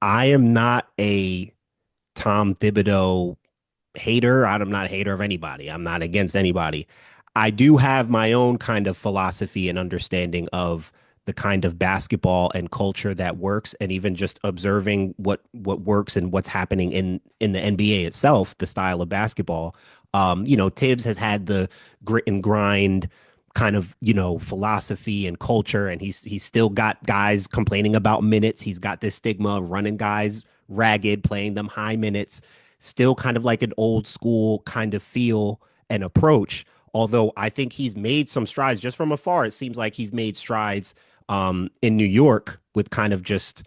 I am not a Tom Thibodeau hater. I'm not a hater of anybody. I'm not against anybody. I do have my own kind of philosophy and understanding of the kind of basketball and culture that works, and even just observing what works and what's happening in the NBA itself, the style of basketball. Tibbs has had the grit and grind kind of philosophy and culture, and he's still got guys complaining about minutes. He's got this stigma of running guys ragged, playing them high minutes, still kind of like an old school kind of feel and approach. Although I think he's made some strides just from afar. It seems like he's made strides in New York with kind of just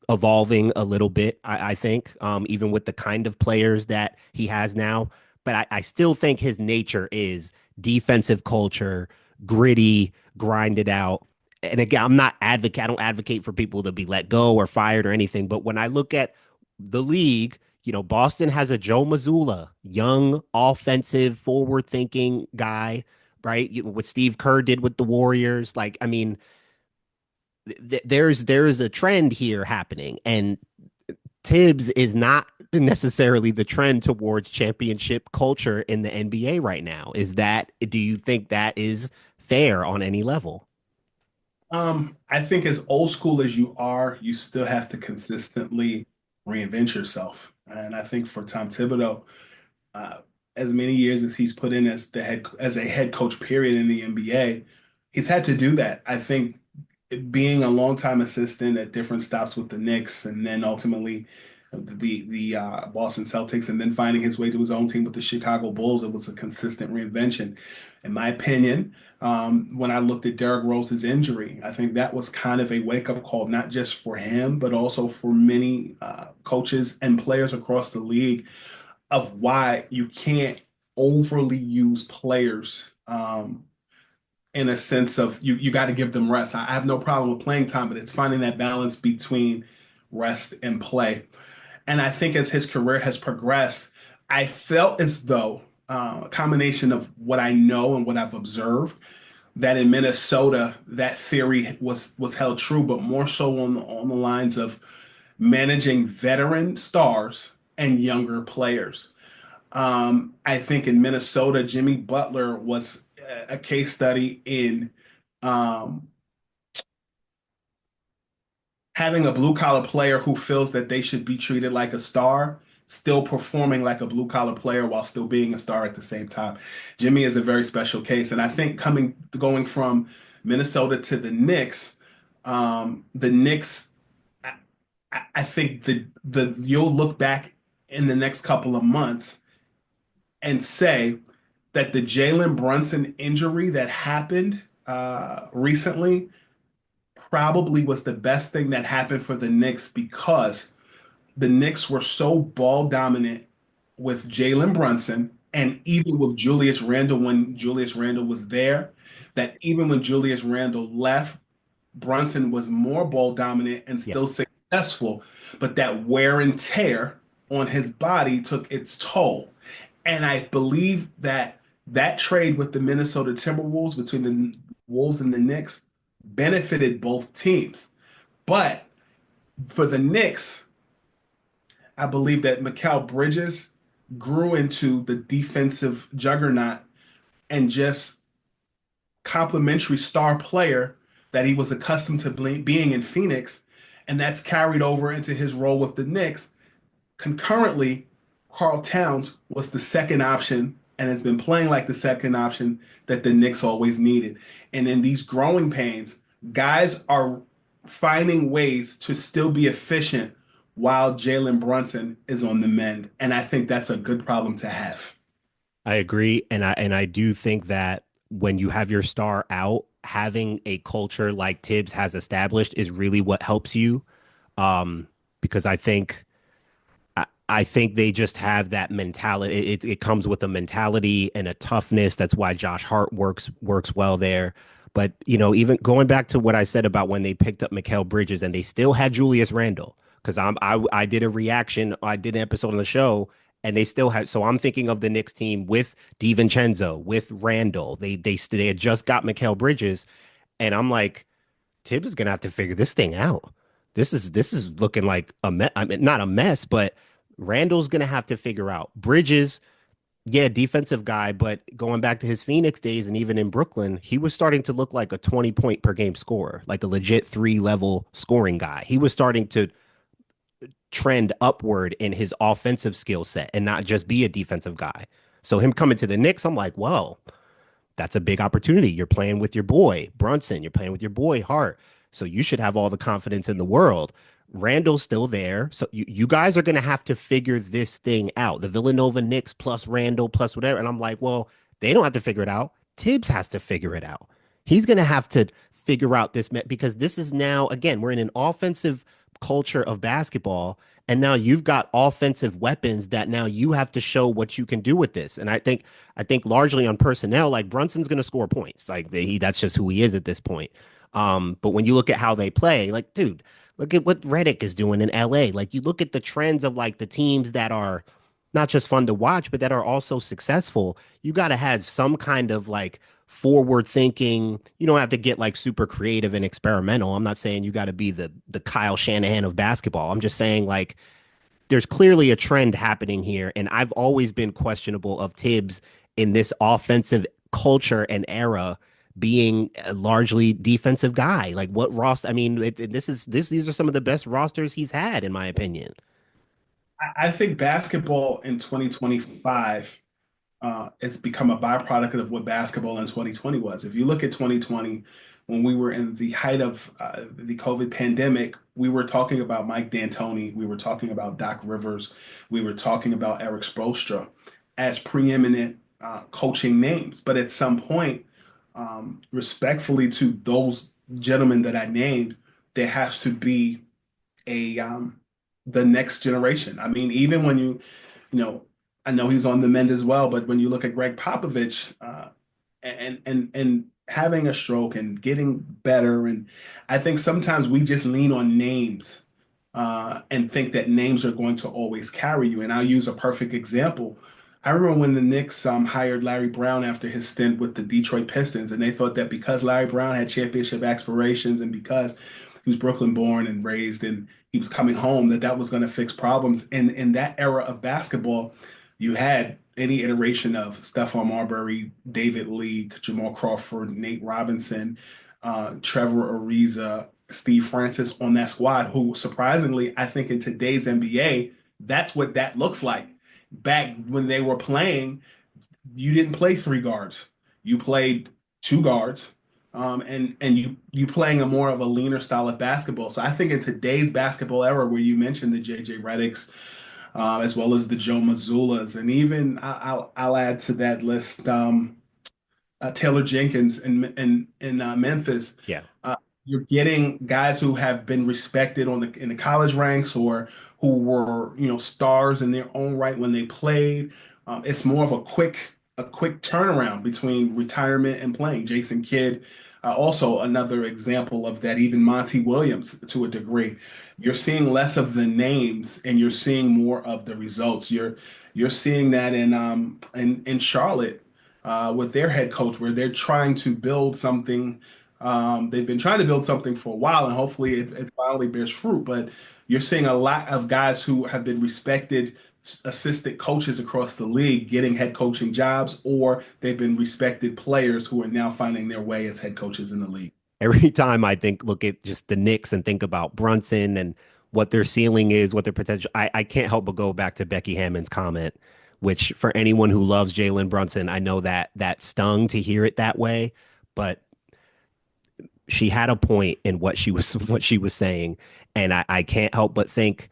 evolving a little bit, I think, even with the kind of players that he has now. But I still think his nature is defensive culture, gritty, grinded out. And again, I don't advocate for people to be let go or fired or anything. But when I look at the league, Boston has a Joe Mazzulla, young, offensive, forward-thinking guy, right? What Steve Kerr did with the Warriors. Like, I mean, there's a trend here happening, and Tibbs is not necessarily the trend towards championship culture in the NBA right now. Do you think that is fair on any level? I think as old school as you are, you still have to consistently reinvent yourself. And I think for Tom Thibodeau, uh, as many years as he's put in as a head coach, period, in the NBA, he's had to do that. I think being a longtime assistant at different stops with the Knicks, and then ultimately the Boston Celtics, and then finding his way to his own team with the Chicago Bulls, it was a consistent reinvention. In my opinion, when I looked at Derrick Rose's injury, I think that was kind of a wake-up call, not just for him, but also for many coaches and players across the league of why you can't overly use players. In a sense of you got to give them rest. I have no problem with playing time, but it's finding that balance between rest and play. And I think as his career has progressed, I felt as though a combination of what I know and what I've observed, that in Minnesota that theory was held true, but more so on the lines of managing veteran stars and younger players. I think in Minnesota, Jimmy Butler was a case study in um, having a blue collar player who feels that they should be treated like a star, still performing like a blue collar player while still being a star at the same time. Jimmy is a very special case, and I think going from Minnesota to the Knicks, I, I think the you'll look back in the next couple of months and say that the Jalen Brunson injury that happened recently probably was the best thing that happened for the Knicks because the Knicks were so ball dominant with Jalen Brunson and even with Julius Randle when Julius Randle was there, that even when Julius Randle left, Brunson was more ball dominant and Yeah, still successful, but that wear and tear on his body took its toll. And I believe that that trade with the Minnesota Timberwolves between the Wolves and the Knicks benefited both teams. But for the Knicks, I believe that Mikal Bridges grew into the defensive juggernaut and just complimentary star player that he was accustomed to being in Phoenix. And that's carried over into his role with the Knicks. Concurrently, Karl Towns was the second option and has been playing like the second option that the Knicks always needed. And in these growing pains, guys are finding ways to still be efficient while Jalen Brunson is on the mend. And I think that's a good problem to have. I agree, and I do think that when you have your star out, having a culture like Tibbs has established is really what helps you. Because I think they just have that mentality. It comes with a mentality and a toughness. That's why Josh Hart works well there. But even going back to what I said about when they picked up Mikal Bridges and they still had Julius Randle, because I did a reaction, I did an episode on the show, and they still had. So I'm thinking of the Knicks team with DiVincenzo, with Randle. They had just got Mikal Bridges, and I'm like, Tibbs is gonna have to figure this thing out this is looking like a mess. I mean, not a mess, but Randall's gonna have to figure out Bridges. Yeah, defensive guy, but going back to his Phoenix days and even in Brooklyn, he was starting to look like a 20-point per game scorer, like a legit three level scoring guy. He was starting to trend upward in his offensive skill set and not just be a defensive guy. So him coming to the Knicks, I'm like, well, that's a big opportunity. You're playing with your boy Brunson. You're playing with your boy Hart. So you should have all the confidence in the world. Randall's still there. So you guys are going to have to figure this thing out. The Villanova Knicks plus Randall plus whatever. And I'm like, well, they don't have to figure it out. Thibs has to figure it out. He's going to have to figure out this because this is now, again, we're in an offensive culture of basketball. And now you've got offensive weapons that now you have to show what you can do with this. And I think largely on personnel, like Brunson's going to score points. Like that's just who he is at this point. But when you look at how they play, like, dude, look at what Reddick is doing in LA. Like you look at the trends of like the teams that are not just fun to watch, but that are also successful. You got to have some kind of like forward thinking. You don't have to get like super creative and experimental. I'm not saying you got to be the Kyle Shanahan of basketball. I'm just saying like there's clearly a trend happening here, and I've always been questionable of Tibbs in this offensive culture and era being a largely defensive guy. Like what roster? I mean, these are some of the best rosters he's had, in my opinion. I think basketball in 2025, it's become a byproduct of what basketball in 2020 was. If you look at 2020, when we were in the height of the COVID pandemic, we were talking about Mike D'Antoni, we were talking about Doc Rivers, we were talking about Eric Spoelstra as preeminent coaching names. But at some point, respectfully to those gentlemen that I named, there has to be a the next generation. I mean, even when you know, I know he's on the mend as well, but when you look at Greg Popovich and having a stroke and getting better, and I think sometimes we just lean on names and think that names are going to always carry you. And I'll use a perfect example. I remember when the Knicks hired Larry Brown after his stint with the Detroit Pistons, and they thought that because Larry Brown had championship aspirations and because he was Brooklyn born and raised and he was coming home, that that was going to fix problems. And in that era of basketball, you had any iteration of Stephon Marbury, David Lee, Jamal Crawford, Nate Robinson, Trevor Ariza, Steve Francis on that squad, who surprisingly, I think in today's NBA, that's what that looks like. Back when they were playing, you didn't play three guards. You played two guards, and you playing a more of a leaner style of basketball. So I think in today's basketball era, where you mentioned the JJ Redicks, as well as the Joe Mazzulas, and even I'll add to that list Taylor Jenkins in Memphis. Yeah. You're getting guys who have been respected on the in the college ranks or who were stars in their own right when they played. It's more of a quick turnaround between retirement and playing. Jason Kidd, also another example of that. Even Monty Williams, to a degree, you're seeing less of the names and you're seeing more of the results. You're seeing that in Charlotte with their head coach, where they're trying to build something. They've been trying to build something for a while, and hopefully it finally bears fruit. But you're seeing a lot of guys who have been respected assistant coaches across the league getting head coaching jobs, or they've been respected players who are now finding their way as head coaches in the league. Every time I think, look at just the Knicks and think about Brunson and what their ceiling is, what their potential, I can't help but go back to Becky Hammond's comment, which for anyone who loves Jalen Brunson, I know that that stung to hear it that way, but she had a point in what she was what she was saying, and I can't help but think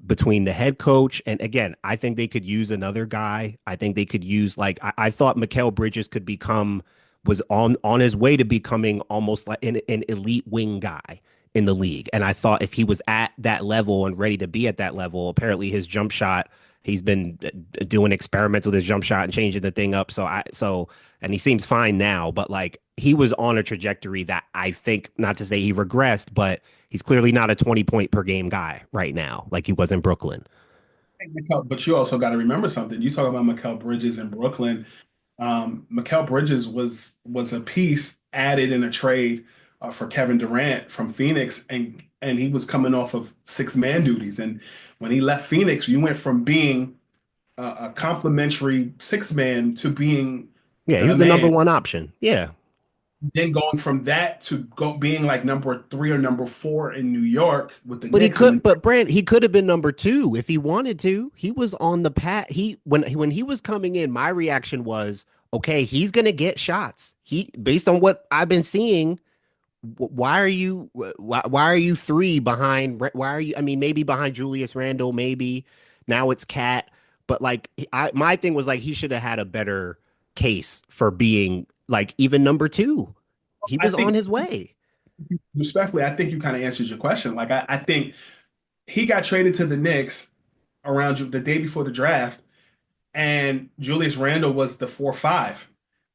between the head coach and again, I think they could use another guy. I think they could use like I thought Mikal Bridges could become was on his way to becoming almost like an elite wing guy in the league. And I thought if he was at that level and ready to be at that level, apparently his jump shot, he's been doing experiments with his jump shot and changing the thing up. And he seems fine now, but like he was on a trajectory that I think, not to say he regressed, but he's clearly not a 20-point per game guy right now, like he was in Brooklyn. But you also got to remember something. You talk about Mikal Bridges in Brooklyn. Mikal Bridges was a piece added in a trade for Kevin Durant from Phoenix, and he was coming off of six man duties. And when he left Phoenix, you went from being a complimentary six man to being Yeah, he the was the number man, one option. Yeah. then going from that to go being like number three or number four in New York with the But he Knicks, and could, then but Brand, he could have been number two if he wanted to. He was on the pat. When he was coming in, my reaction was, okay, he's gonna get shots. He based on what I've been seeing. Why are you three behind? Why are you? I mean, maybe behind Julius Randle, maybe now it's Cat. But like, my thing was like he should have had a better case for being like even number two. He I was on think his way. respectfully, I think you kind of answered your question. Like I think he got traded to the Knicks around the day before the draft, and Julius Randle was the 4-5.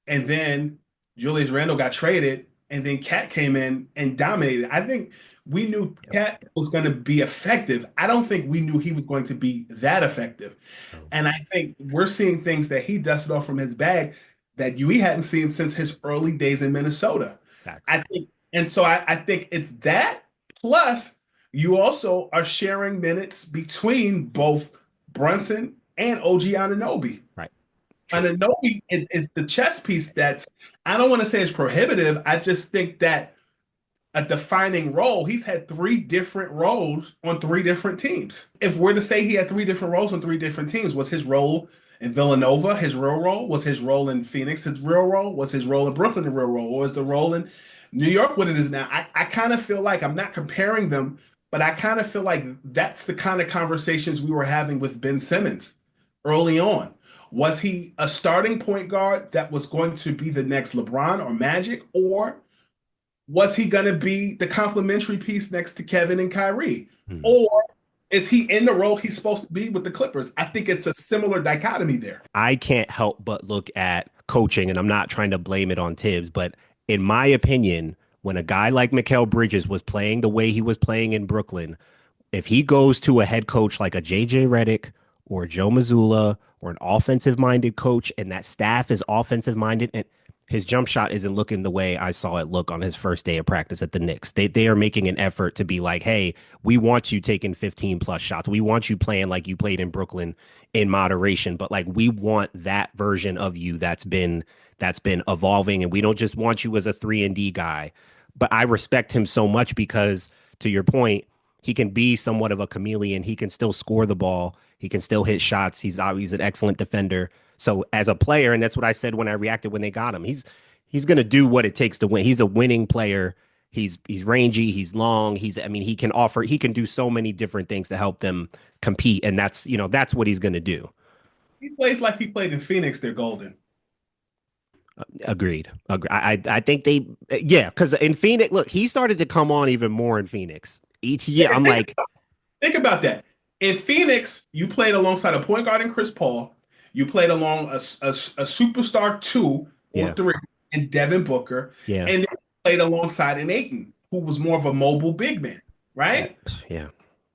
And then Julius Randle got traded, and then Cat came in and dominated. I think we knew Yep. Cat was going to be effective. I don't think we knew he was going to be that effective. Oh, And I think we're seeing things that he dusted off from his bag that we hadn't seen since his early days in Minnesota. facts. I think, and so I think it's that plus you also are sharing minutes between both Brunson and OG Anunoby. Right. True. Anunoby is the chess piece that's, I don't want to say it's prohibitive. I just think that a defining role, he's had three different roles on three different teams. If we're to say he had three different roles on three different teams, was his role in Villanova his real role? Was his role in Phoenix his real role? Was his role in Brooklyn the real role? Or is the role in New York what it is now? I kind of feel like I'm not comparing them, but I kind of feel like that's the kind of conversations we were having with Ben Simmons early on. Was he a starting point guard that was going to be the next LeBron or Magic, or was he going to be the complementary piece next to Kevin and Kyrie? Hmm. Or is he in the role he's supposed to be with the Clippers? I think it's a similar dichotomy there. I can't help but look at coaching, and I'm not trying to blame it on Tibbs, but in my opinion, when a guy like Mikal Bridges was playing the way he was playing in Brooklyn, if he goes to a head coach like a JJ Redick or Joe Mazzulla or an offensive minded coach and that staff is offensive minded and his jump shot isn't looking the way I saw it look on his first day of practice at the Knicks. They are making an effort to be like, hey, we want you taking 15 plus shots. We want you playing like you played in Brooklyn in moderation, but like we want that version of you that's been evolving, and we don't just want you as a 3-and-D guy. But I respect him so much because to your point, he can be somewhat of a chameleon. He can still score the ball. He can still hit shots. He's an excellent defender. So as a player, and that's what I said when I reacted when they got him. He's going to do what it takes to win. He's a winning player. He's rangy. He's long. He can do so many different things to help them compete, and that's what he's going to do. He plays like he played in Phoenix, they're golden. Agreed. I think yeah, because in Phoenix, look, he started to come on even more in Phoenix each year. I'm Think, like, think about that. In Phoenix, you played alongside a point guard in Chris Paul. You played along a superstar two or yeah, three in Devin Booker, yeah, and then you played alongside an Aiton, who was more of a mobile big man, yeah, right? yeah,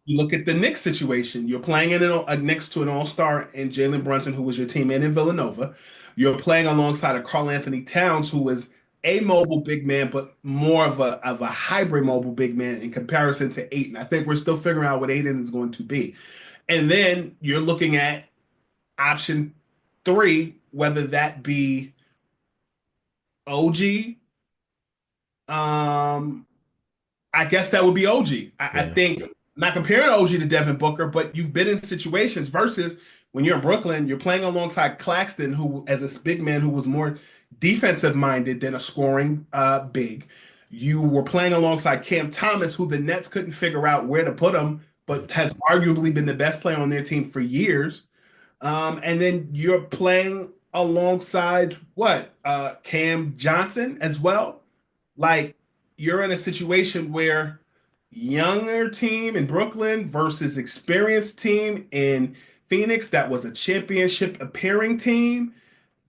You look at the Knicks situation. You're playing in a Knicks to an all-star in Jalen Brunson, who was your teammate in Villanova. You're playing alongside a Karl-Anthony Towns, who is a mobile big man, but more of a hybrid mobile big man in comparison to Aiton. I think we're still figuring out what Aiton is going to be. And then you're looking at option three, whether that be OG. Um, I guess that would be OG. I yeah, think I'm not comparing OG to Devin Booker, but you've been in situations versus when you're in Brooklyn, you're playing alongside Claxton, who as a big man who was more defensive minded than a scoring big. You were playing alongside Cam Thomas, who the Nets couldn't figure out where to put him, but has arguably been the best player on their team for years. And then you're playing alongside what? Cam Johnson as well. Like you're in a situation where younger team in Brooklyn versus experienced team in Phoenix that was a championship appearing team.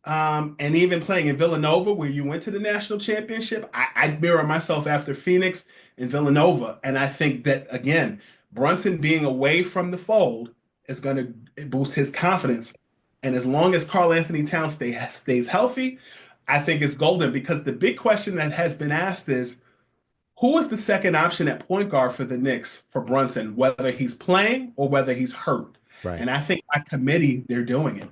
And even playing in Villanova, where you went to the national championship, I mirror myself after Phoenix and Villanova. And I think that, again, Brunson being away from the fold is going to boost his confidence. And as long as Karl-Anthony Towns stays healthy, I think it's golden because the big question that has been asked is who is the second option at point guard for the Knicks for Brunson, whether he's playing or whether he's hurt? Right. And I think by committee, they're doing it.